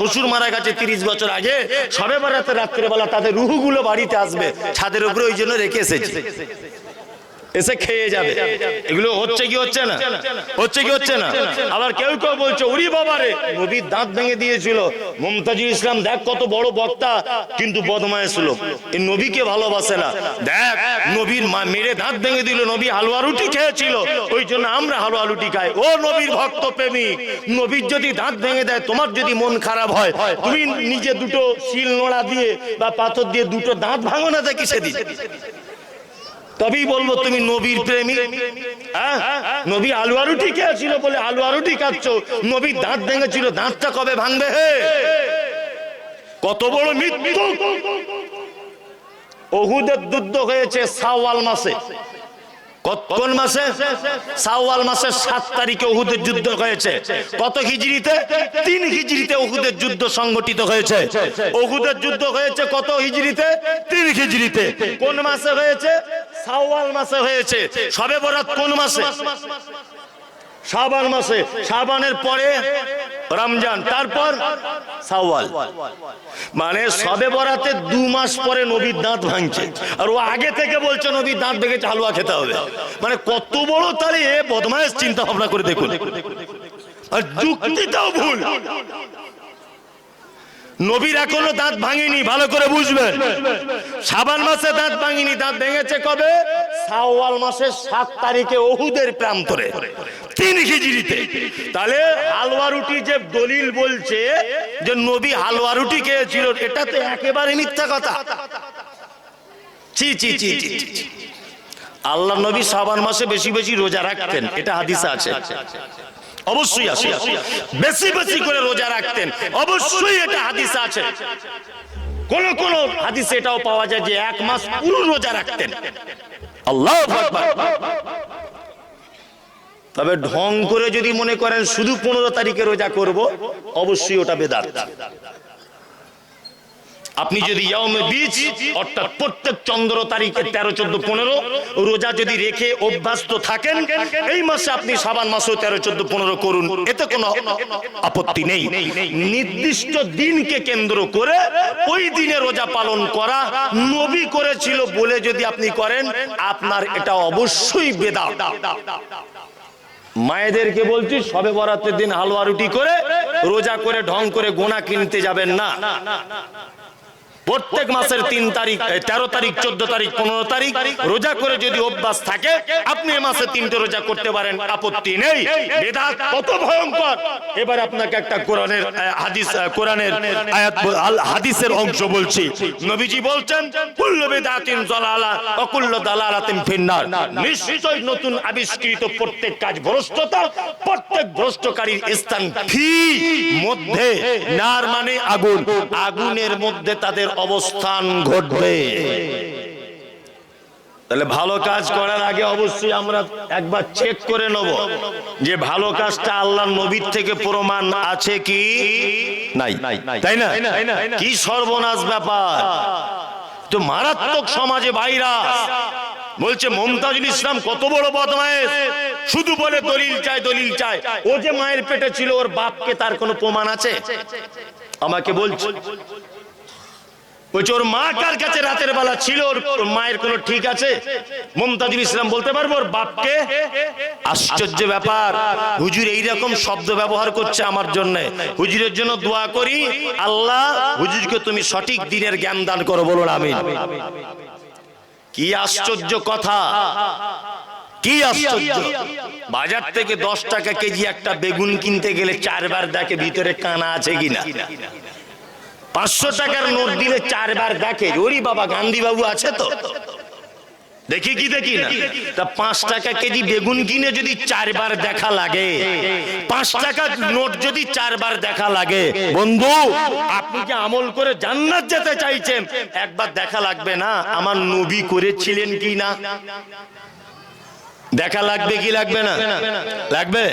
শ্বশুর মারা গেছে 30 বছর আগে, সবে বরাতে রাত্রিবেলা তাদের রুহগুলো বাড়িতে আসবে, ছাদের উপরে ওই জন্য রেখে এসেছে, এসে খেয়ে যাবে। এগুলো হচ্ছে কি হচ্ছে না? হচ্ছে কি হচ্ছে না? আবার কেউ কেউ বলছে ওরে বাবারে নবীর দাঁত ভেঙে দিয়েছিল। মুমতাজুল ইসলাম দেখ কত বড় বক্তা, কিন্তু বদমায়েশ লোক, এই নবীকে ভালোবাসে না। দেখ নবীর মা মেরে দাঁত ভেঙে দিল, নবী হালুয়া রুটি খেয়েছিল, ওই জন্য আমরা হালুয়া রুটি খাই। ও নবীর ভক্ত প্রেমিক, নবীর যদি দাঁত ভেঙে দেয়, তোমার যদি মন খারাপ হয়, তুমি নিজে দুটো শিল নোড়া দিয়ে বা পাথর দিয়ে দুটো দাঁত ভাঙো না, দেখি সেদিন তবেই বলবো তুমি নবীর প্রেমী। নবী আলুয়া রুটি খেয়েছিল বলে আলুয়া রুটি খাচ্ছ, নবীর দাঁত ভেঙেছিল, দাঁতটা কবে ভাঙবে? হে কত বড় মৃত্যু! উহুদের যুদ্ধ হয়েছে শাওয়াল মাসে। কোন মাসে? শাওয়াল মাসের 7 তারিখে উহুদের যুদ্ধ হয়েছে। কত হিজরিতে? 3 হিজরিতে উহুদের যুদ্ধ সংগঠিত হয়েছে। উহুদের যুদ্ধ হয়েছে কত হিজরিতে? 3 হিজরিতে। কোন মাসে হয়েছে? শাওয়াল মাসে হয়েছে। শবে বরাত কোন মাসে? শাবান মাসে। শাবানের পরে রমজান, তারপর শাওয়াল। মানে শবে বরাতে 2 মাস পরে নবীর দাঁত ভাঙছে, আর ও আগে থেকে বলছে নবীর দাঁত ভেঙেছে, হালুয়া খেতে হবে। মানে কত বড় তাহলে এ বদমায়েশ! চিন্তা ভাবনা করে দেখুন, আর যুক্তিটাও ভুল। নবীর এখনো দাঁত ভাঙেনি, ভালো করে বুঝবেন। শাবান মাসে দাঁত ভাঙেনি, দাঁত ভেঙেছে কবে? শাওয়াল মাসের 7 তারিখে উহুদের প্রান্তরে 3 হিজরিতে। তাহলে হালুয়া রুটি যে দলিল বলছে যে নবী হালুয়া রুটি খেয়েছিল, এটা তো একেবারে মিথ্যা কথা। ছি ছি ছি ছি। আল্লাহ নবী শাবান মাসে বেশি বেশি রোজা রাখতেন, এটা হাদিসে আছে, অবশ্যই আছে। বেশি বেশি করে রোজা রাখতেন, অবশ্যই এটা হাদিসে আছে। কোন কোন হাদিসে এটাও পাওয়া যায় যে 1 মাস পুরো রোজা রাখতেন। আল্লাহু আকবার। তবে ঢং করে যদি মনে করেন শুধু 15 তারিখে রোজা করব, অবশ্যই ওটা বেদাত। আপনি যদি ইয়াউমে বীজ অর্থাৎ প্রত্যেক চন্দ্র তারিখে 13, 14, 15 রোজা যদি রেখে অভ্যস্ত থাকেন, এই মাসে আপনি শাবান মাসেও 13, 14, 15 করুন, এতে কোনো আপত্তি নেই। নির্দিষ্ট দিনকে কেন্দ্র করে ওই দিনে রোজা পালন করা নবী করেছিল বলে যদি আপনি করেন, আপনার এটা অবশ্যই বেদাত। মায়েদেরকে বলছি, শবে বরাতের দিন হালুয়া রুটি করে রোজা করে ঢং করে গোনা কিনতে যাবেন না। প্রত্যেক মাসের 3 তারিখ, 13 তারিখ, 14 তারিখ, 15 তারিখ রোজা করে যদি অভ্যাস থাকে, আপনি এই মাসে 3টে রোজা করতে পারেন, আপত্তি নেই। বেদাত কত ভয়ঙ্কর! এবার আপনাকে একটা কোরআনের হাদিস, কোরআনের আয়াত, হাদিসের অংশ বলছি। নবীজি বলছেন, কুল্লু বিদআতিন যালালা ওয়া কুল্লু দালালাতিন ফিন্নার। নিশ্চয় নতুন আবিষ্কৃত প্রত্যেক কাজ ভ্রষ্টতা, প্রত্যেক ভ্রষ্টকারীর স্থান ফি মধ্যে, নার মানে আগুন, আগুনের মধ্যে তাদের অবস্থান ঘটবে। তাহলে ভালো কাজ করার আগে অবশ্যই আমরা একবার চেক করে নেব যে ভালো কাজটা আল্লাহর নবীর থেকে প্রমাণ আছে কি নাই, তাই না? কি সর্বনাশ ব্যাপার! তো মারাত্মক সমাজে ভাইরাস। বলছে মুমতাজুল ইসলাম কত বড় বদমায়েশ, শুধু বলে দলিল চাই, দলিল চাই। ও যে মায়ের পেটে ছিল, ওর বাপকে তার কোনো প্রমাণ আছে? আমাকে বলছে, ওর মা কার কাছে রাতের বেলা ছিল, ওর মায়ের কোনো ঠিক আছে? মুমতাজুল ইসলাম বলতে পারবো ওর বাপকে? আশ্চর্য ব্যাপার। হুজুর এইরকম শব্দ ব্যবহার করছে আমার জন্য। হুজুরের জন্য দোয়া করি, আল্লাহ হুজুরকে তুমি সঠিক দিনের জ্ঞান দান করো, বলুন আমিন। কি আশ্চর্য কথা, কি আশ্চর্য! বাজার থেকে 10 টাকা কেজি একটা বেগুন কিনতে গেলে 4 বার দেখে ভিতরে কানা আছে কিনা। 500 টাকার নোট দিলে 4 বার দেখে, ওরে বাবা গান্ধী বাবু আছে তো, দেখি কি দেখি না। তা 5 টাকা কেজি বেগুন কিনে যদি 4 বার দেখা লাগে, 5 টাকার নোট যদি 4 বার দেখা লাগে, বন্ধু আপনি যে আমল করে জান্নাত যেতে চাইছেন, একবার দেখা লাগবে না আমার নবী করেছিলেন কি না? দেখা লাগবে কি লাগবে না? লাগবে।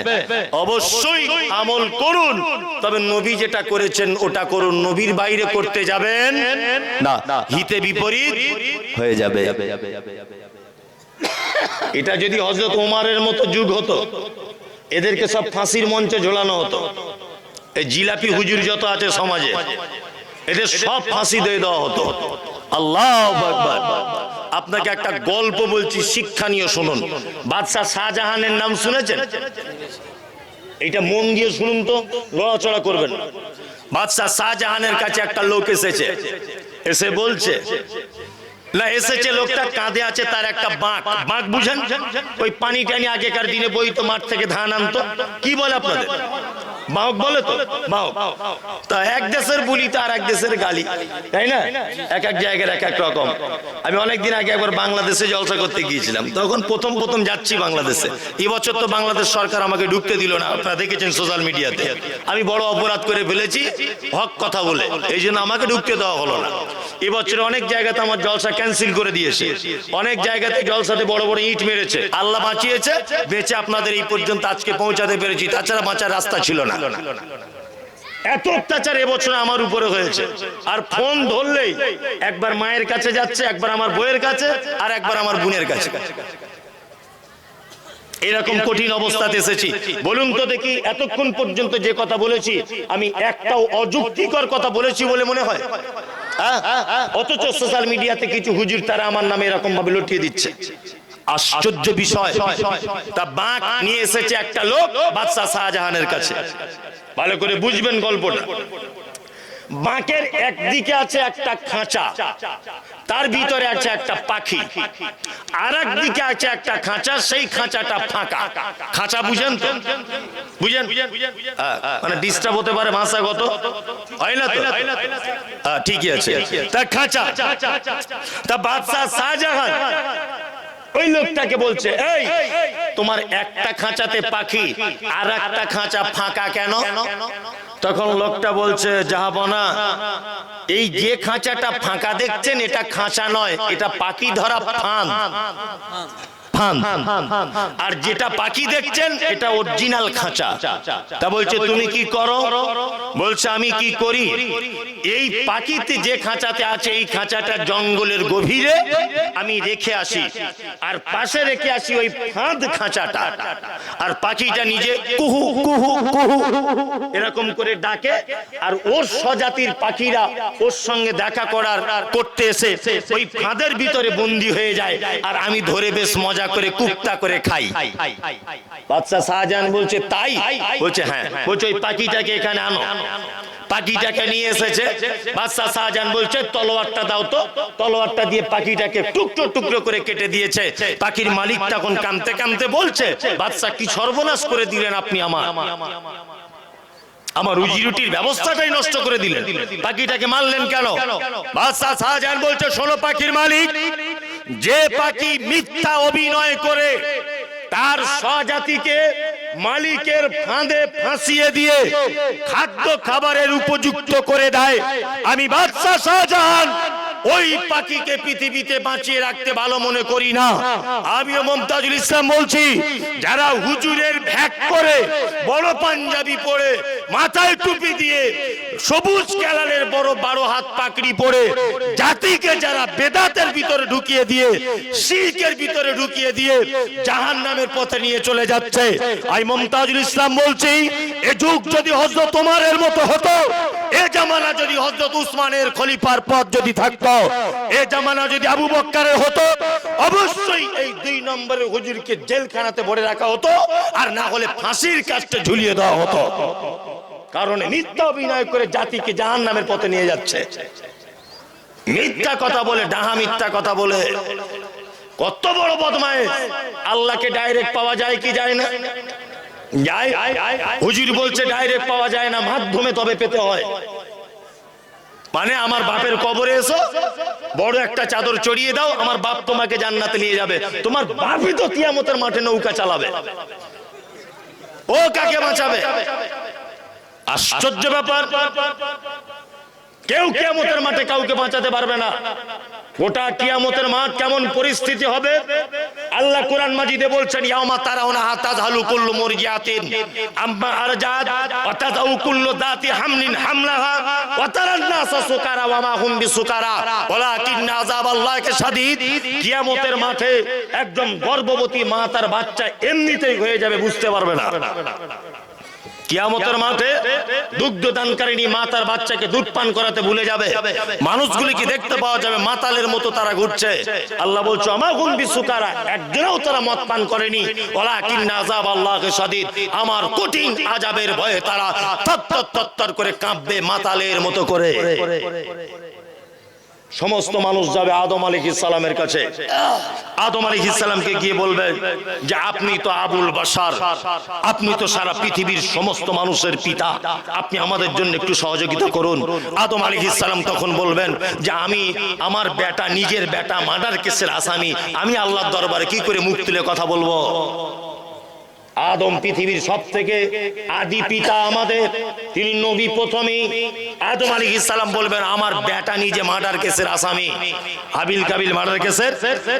অবশ্যই আমল করুন, তবে নবী যেটা করেছেন ওটা করুন। নবীর বাইরে করতে যাবেন না, হিতে বিপরীত হয়ে যাবে। এটা যদি হযরত ওমরের মতো যুগ হতো, এদেরকে সব ফাঁসির মঞ্চে ঝোলানো হতো। এই জিলাপি হুজুর যত আছে সমাজে, এদের সব ফাঁসি দিয়ে দেওয়া হতো। আল্লাহু আকবার। আপনাকে একটা গল্প বলছি, শিক্ষণীয় শুনুন। বাদশাহ শাহজাহানের নাম শুনেছেন? এটা মন দিয়ে শুনুন তো, লড়াচড়া করবেন না। বাদশাহ শাহজাহানের কাছে একটা লোক এসেছে, এসে বলছে, না এসেছে লোকটা কাঁধে আছে তার একটা বাঁক। বাঁক বুঝেন? ওই পানি টানি আগেকার দিনে বইতো, মাঠ থেকে ধান আনতো, কি বলে আপনাদের? বাহক বলে তো, বাহক। তা এক দেশের বলি তো আর এক দেশের গালি, তাই না? এক এক জায়গার এক এক রকম। আমি অনেকদিন আগে একবার বাংলাদেশে জলসা করতে গিয়েছিলাম, তখন প্রথম যাচ্ছি বাংলাদেশে। এবছর তো বাংলাদেশ সরকার আমাকে ঢুকতে দিল না, আপনারা দেখেছেন সোশ্যাল মিডিয়াতে। আমি বড় অপরাধ করে ফেলেছি হক কথা বলে, এই জন্য আমাকে ঢুকতে দেওয়া হলো না। এবছর অনেক জায়গাতে আমার জলসা ক্যান্সেল করে দিয়েছে, অনেক জায়গাতে জলসাতে বড় বড় ইট মেরেছে। আল্লাহ বাঁচিয়েছে, বেঁচে আপনাদের এই পর্যন্ত আজকে পৌঁছাতে পেরেছি, তাছাড়া বাঁচার রাস্তা ছিল না। এত অত্যাচার এবছর আমার উপরে হয়েছে। আর ফোন ধরলেই একবার মায়ের কাছে যাচ্ছে, একবার আমার বউয়ের কাছে, আর একবার আমার বোনের কাছে। এরকম কঠিন অবস্থাতে এসেছি। বলুন তো দেখি, এতক্ষণ পর্যন্ত যে কথা বলেছি আমি একটাও অযুক্তিকর কথা বলেছি বলে মনে হয়? অথচ সোশ্যাল মিডিয়াতে কিছু হুজুর তারা আমার নামে এরকম ভাবে লুটিয়ে দিচ্ছে। আশ্চর্য বিষয়। তা বাঁক নিয়ে এসেছে একটা লোক বাদশাহ শাহজাহানের কাছে। ভালো করে বুঝবেন গল্পটা। বাঁকের একদিকে আছে একটা খাঁচা, তার ভিতরে আছে একটা পাখি, আর একদিকে আছে একটা খাঁচা, সেই খাঁচাটা ফাঁকা। খাঁচা বুঝেন তো? বুঝেন? মানে ডিস্টার্ব হতে পারে ভাষাগত, হয় না তো? ঠিকই আছে। তা খাঁচা, তা বাদশাহ শাহজাহান ওই লোকটাকে বলছে, এই তোমার একটা খাঁচাতে পাখি আর একটা খাঁচা ফাঁকা কেন? তখন লোকটা বলছে, জাহাপনা, এই যে খাঁচাটা ফাঁকা দেখছেন এটা খাঁচা নয়, এটা পাখি ধরা ফাঁদ। আর যেটা পাখি দেখছেন এটা অরিজিনাল খাঁচা। তা বলছে তুমি কি করো? বলছে আমি কি করি, এই পাখিতে যে খাঁচাতে আছে এই খাঁচাটা জঙ্গলের গভীরে আমি রেখে আসি, আর পাশে রেখে আসি ওই ফাঁদ খাঁচাটা, আর পাখিটা নিজে কুহু কুহু কুহু এরকম করে ডাকে, আর ওর স্বজাতির পাখিরা ওর সঙ্গে দেখা করতে এসে ওই ফাঁদের ভিতরে বন্দী হয়ে যায়, আর আমি ধরে বেশ মজা করে কুপ্তা করে খাই। বাদশাহ শাহজাহান বলছে তাই? বলছে হ্যাঁ। বলছে ওই পাখিটাকে এখানে আনো। পাখিটাকে নিয়ে এসেছে। বাদশাহ শাহজাহান বলছে তলোয়ারটা দাও তো। তলোয়ারটা দিয়ে পাখিটাকে টুকরো টুকরো করে কেটে দিয়েছে। পাখির মালিক তখন কাঁদতে কাঁদতে বলছে, বাদশাহ কি সর্বনাশ করে দিলেন আপনি, আমার রুজি রুটির ব্যবস্থাটাই নষ্ট করে দিলেন, পাখিটাকে মারলেন কেন? বাদশাহ শাহজাহান বলছে, শোনো পাখির মালিক, যে পাখি মিথ্যা অভিনয় করে তার স্বজাতিকে মালিকের ফাঁদে ফাঁসিয়ে দিয়ে খাদ্য খাবারের উপযুক্ত করে দেয়, আমি বাদশাহ শাহজাহান ওই পাখিকে পৃথিবীতে বাঁচিয়ে রাখতে ভালো মনে করি না। আমিও মুমতাজুল ইসলাম বলছি, যারা হুজুরের ভ্যাক করে, বড় পাঞ্জাবি পরে, মাথায় টুপি দিয়ে, সবুজ কালারের বড় 12 হাত পাকড়ি পরে জাতিকে যারা বেদাতের ভিতরে ঢুকিয়ে দিয়ে, শিরকের ভিতরে ঢুকিয়ে দিয়ে জাহান্নামের পথে নিয়ে চলে যাচ্ছে, আমি মুমতাজুল ইসলাম বলছি, এ যুগ যদি হযরত ওমরের মতো হতো, এ জামানা যদি হযরত উসমানের খলিফার পথ যদি থাকতো, এ জামানা যদি আবু বকরের হতো, অবশ্যই এই 2 নম্বরের হুজুরকে জেলখানাতে ভরে রাখা হতো, আর না হলে ফাঁসির কাস্টে ঝুলিয়ে দেওয়া হতো। কারণ মিথ্যা অভিনয় করে জাতিকে জাহান্নামের পথে নিয়ে যাচ্ছে। মিথ্যা কথা বলে, ডাহা মিথ্যা কথা বলে, কত বড় বদমাইশ। আল্লাহকে ডাইরেক্ট পাওয়া যায় কি যায় না? যায়। হুজুর বলছে ডাইরেক্ট পাওয়া যায় না, মাধ্যমে তবে পেতে হয়। মানে আমার বাপের কবরে এসো, বড় একটা চাদর চড়িয়ে দাও, আমার বাপ তোমাকে জান্নাতে নিয়ে যাবে। তোমার বাপই তো কিয়ামতের মাঠে নৌকা চালাবে, ও কাকে বাঁচাবে? আশ্চর্য ব্যাপার। কেউ কিয়ামতের মাঠে কাউকে বাঁচাতে পারবে না। গোটা কিয়ামতের মাঠ কেমন পরিস্থিতি হবে আল্লাহ কোরআন মাজিদে বলছেন, ইয়াউমা তারাউনাহা তাযহালু কুল্লু মুরজিআতিন আম্মা আরজাত ওয়া তাযাউ কুল্লু যাতি হামলিন হামলাহা ওয়া তারান নাসা সুকারা ওয়া মা হুম বিসুকারা ওয়ালাকিন্না আযাবাল্লাহি শাদীদ। কিয়ামতের মাঠে একদম গর্ভবতী মা তার বাচ্চা এমনিতেই হয়ে যাবে, বুঝতে পারবে না। কিয়ামতের মাঠে দুগ্ধ দানকারিনী মা তার বাচ্চাকে দুধ পান করাতে ভুলে যাবে, মানুষগুলিকে দেখতে পাওয়া যাবে মাতালের মতো তারা ঘুরছে। আল্লাহ বলছে আমা হুম বিসুকারা, একদিনও তারা মদ পান করেনি, ওয়ালাকিন্না আযাবাল্লাহি শাদীদ, আমার কঠিন আযাবের ভয়ে তারা থরথর করে কাঁপবে মাতালের মতো করে। সমস্ত মানুষ যাবে আদম আলাইহিস সালামের কাছে। আদম আলাইহিস সালামকে গিয়ে বলবে যে আপনি তো আবুল বাশার, আপনি তো সারা পৃথিবীর সমস্ত মানুষের পিতা, আপনি আমাদের জন্য একটু সহযোগিতা করুন। আদম আলাইহিস সালাম তখন বলবেন যে আমি আমার বেটা, নিজের বেটা মার্ডার কেসের আসামি, আমি আল্লাহর দরবারে কি করে মুখ তুলে কথা বলবো? আদম পৃথিবীর সবথেকে আদি পিতা আমাদের, তিনি নবী প্রথমেই। আদম আলাইহিস সালাম বলবেন আমার বেটা নিজে মার্ডার কেসের আসামি, হাবিল কাবিল মার্ডার কেসের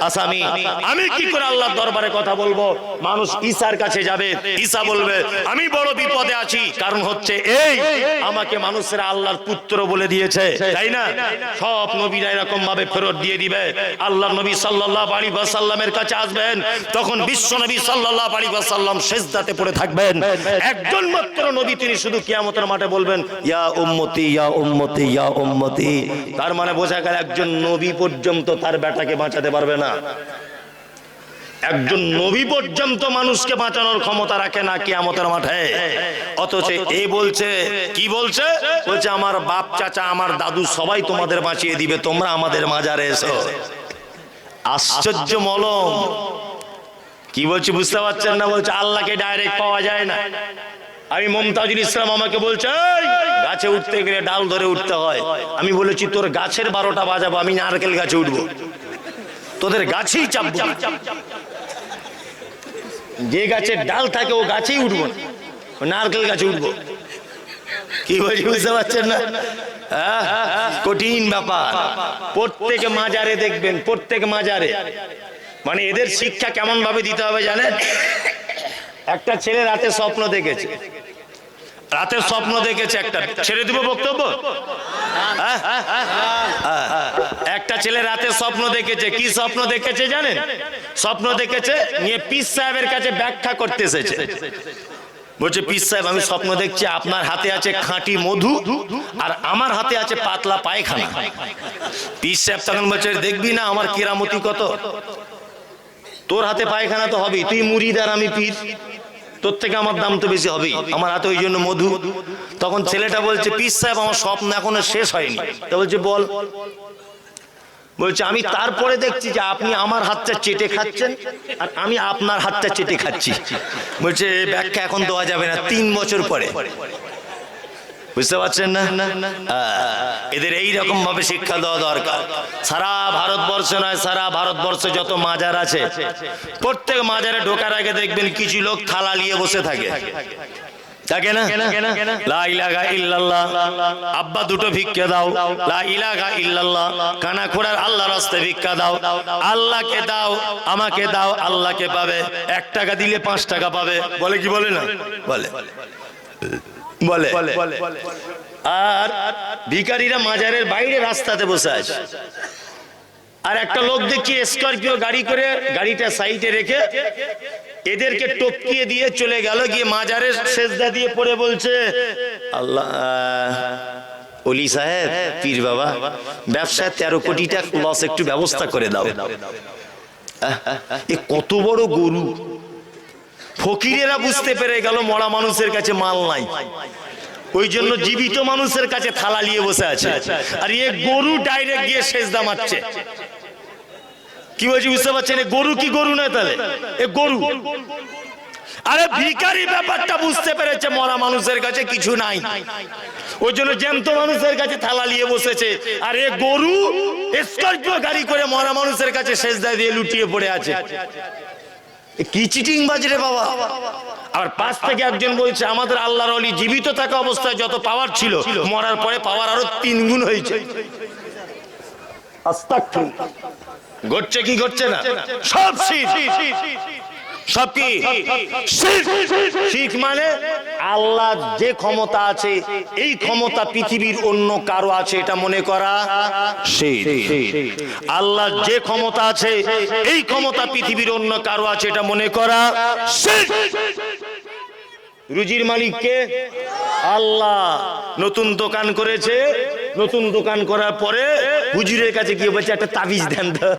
আসামি, আমি কি করে আল্লাহর দরবারে কথা বলবো? মানুষ ঈসার কাছে যাবে, ঈসা বলবে আমি বড় বিপদে আছি, কারণ হচ্ছে এই আমাকে মানুষেরা আল্লাহর পুত্র বলে দিয়েছে, তাই না? সব নবীরা এরকম ভাবে ফেরত দিয়ে দিবে। আল্লাহর নবী সাল্লাল্লাহু আলাইহি ওয়াসাল্লামের কাছে আসবেন, তখন বিশ্ব নবী সাল্লাল্লাহু আলাইহি ওয়াসাল্লাম সিজদাতে পড়ে থাকবেন। একজন মাত্র নবী, তিনি শুধু কিয়ামতের মাঠে বলবেন ইয়া উম্মতি ইয়া উম্মতি ইয়া উম্মতি। তার মানে বোঝা গেল একজন নবী পর্যন্ত তার বেটাকে বাঁচাতে পারবে না। একজন নবী পর্যন্ত মানুষকে বাঁচানোর ক্ষমতা রাখে না কিয়ামতের মাঠে। অথচ এই বলছে, কি বলছে? বলছে আমার বাপ চাচা আমার দাদু সবাই তোমাদের বাঁচিয়ে দিবে, তোমরা আমাদের মাজারে এসো। আশ্চর্য মলম। কি বলছি বুঝতে পারছেন না? বলছে আল্লাহকে ডাইরেক্ট পাওয়া যায় না। আমি মুমতাজুল ইসলাম আমাকে বলছে গাছে উঠতে গেলে ডাল ধরে উঠতে হয়। আমি বলেছি তোর গাছের 12টা বাজাবো, আমি নারকেল গাছে উঠবো, তোদের গাছেই চাপবো। যে গাছের ডাল থাকে ও গাছেই উঠবো, নারকেল গাছে উঠবো। কি বলছি বুঝতে পারছেন না? কঠিন ব্যাপার। প্রত্যেক মাজারে দেখবেন, প্রত্যেক মাজারে, মানে এদের শিক্ষা কেমন ভাবে দিতে হবে জানেন? একটা ছেলে রাতে স্বপ্ন দেখেছে, রাতে স্বপ্ন দেখেছে একটা, ছেড়ে দিব বক্তব্য? একটা ছেলে রাতে স্বপ্ন দেখেছে। কি স্বপ্ন দেখেছে জানেন? স্বপ্ন দেখেছে নিয়ে পীর সাহেবের কাছে ব্যাখ্যা করতে এসেছে। বলছে পীর সাহেব আমি স্বপ্ন দেখছি আপনার হাতে আছে খাঁটি মধু আর আমার হাতে আছে পাতলা পায়খানা। পীর সাহেব তখন বলছে দেখবি না আমার কেরামতি কত, তোর হাতে পায়খানা তো হবেই, তুই মুরিদ আর আমি পীর, তোর থেকে আমার দাম তো বেশি হবেই, আমার হাতে ওই জন্য মধু। তখন ছেলেটা বলছে পীর সাহেব আমার স্বপ্ন এখনো শেষ হয়নি। তা বলছে বল। বলছে আমি তারপরে দেখছি যে আপনি আমার হাতটা চেটে খাচ্ছেন আর আমি আপনার হাতটা চেটে খাচ্ছি। বলছে ব্যাখ্যা এখন দেওয়া যাবে না, 3 বছর পরে। বুঝতে পারছেন না? এদের এইরকম ভাবে শিক্ষা দেওয়া দরকার। সারা ভারতবর্ষ নয়, সারা ভারতবর্ষে যত মাজার আছে প্রত্যেক মাজারে ঢোকার আগে দেখবেন কিছু লোক থালা নিয়ে বসে থাকে, থাকে না? লা ইলাহা ইল্লাল্লাহ, আব্বা দুটো ভিক্ষা দাও। লা ইলাহা ইল্লাল্লাহ, কানা খোড়ার আল্লাহর রাস্তায় ভিক্ষা দাও। আল্লাহকে দাও, আমাকে দাও, আল্লাহকে পাবে। 1 টাকা দিলে 5 টাকা পাবে। বলে কি বলে না? বলে বলে। আর ভিখারিরা মাজারের বাইরে রাস্তাতে বসে আছে। আর একটা লোক দেখি স্করপিও গাড়ি করে গাড়িটা সাইডে রেখে এদেরকে টপকিয়ে দিয়ে চলে গেল, গিয়ে মাজারের সেজদা দিয়ে পড়ে বলছে আল্লাহ ওলি সাহেব, পীর বাবা, ব্যবসায় 13 কোটি টাকা লস, একটু ব্যবস্থা করে দাও। এ কত বড় গরু! ফকিরেরা বুঝতে পেরে গেল মরা মানুষের কাছে মাল নাই, ওই জন্য জীবিত মানুষের কাছে থালা নিয়ে বসে আছে। আর এ গরু ডাইরেক্ট গিয়ে সেজদা মারছে। কি বলছি বুঝতে পারছেন? গরু কি গরু নয় তাহলে? এ গরু। আরে ভিখারি ব্যাপারটা বুঝতে পেরেছে মরা মানুষের কাছে কিছু নাই, ওই জন্য জ্যান্ত মানুষের কাছে থালা নিয়ে বসেছে। আর এ গরু স্করপিও গাড়ি করে মরা মানুষের কাছে সেজদা দিয়ে লুটিয়ে পড়ে আছে। কি চিটিং বাজরে বাবা! আর পাশ থেকে একজন বলছে আমাদের আল্লাহর ওলি জীবিত থাকা অবস্থায় যত পাওয়ার ছিল মরার পরে পাওয়ার আরো 3 গুণ হয়েছে। আস্তাগফিরুল্লাহ। ঘটছে কি ঘটছে না? সব শিরক। সব কি শিরক? মানে আল্লাহ যে ক্ষমতা আছে এই ক্ষমতা পৃথিবীর অন্য কারো আছে এটা মনে করা শিরক। আল্লাহ যে ক্ষমতা আছে এই ক্ষমতা পৃথিবীর অন্য কারো আছে এটা মনে করা শিরক। রুজির মালিক কে? আল্লাহ। নতুন দোকান করেছে, নতুন দোকান করার পরে হুজুরের কাছে গিয়ে বলছে একটা তাবিজ দেন তো।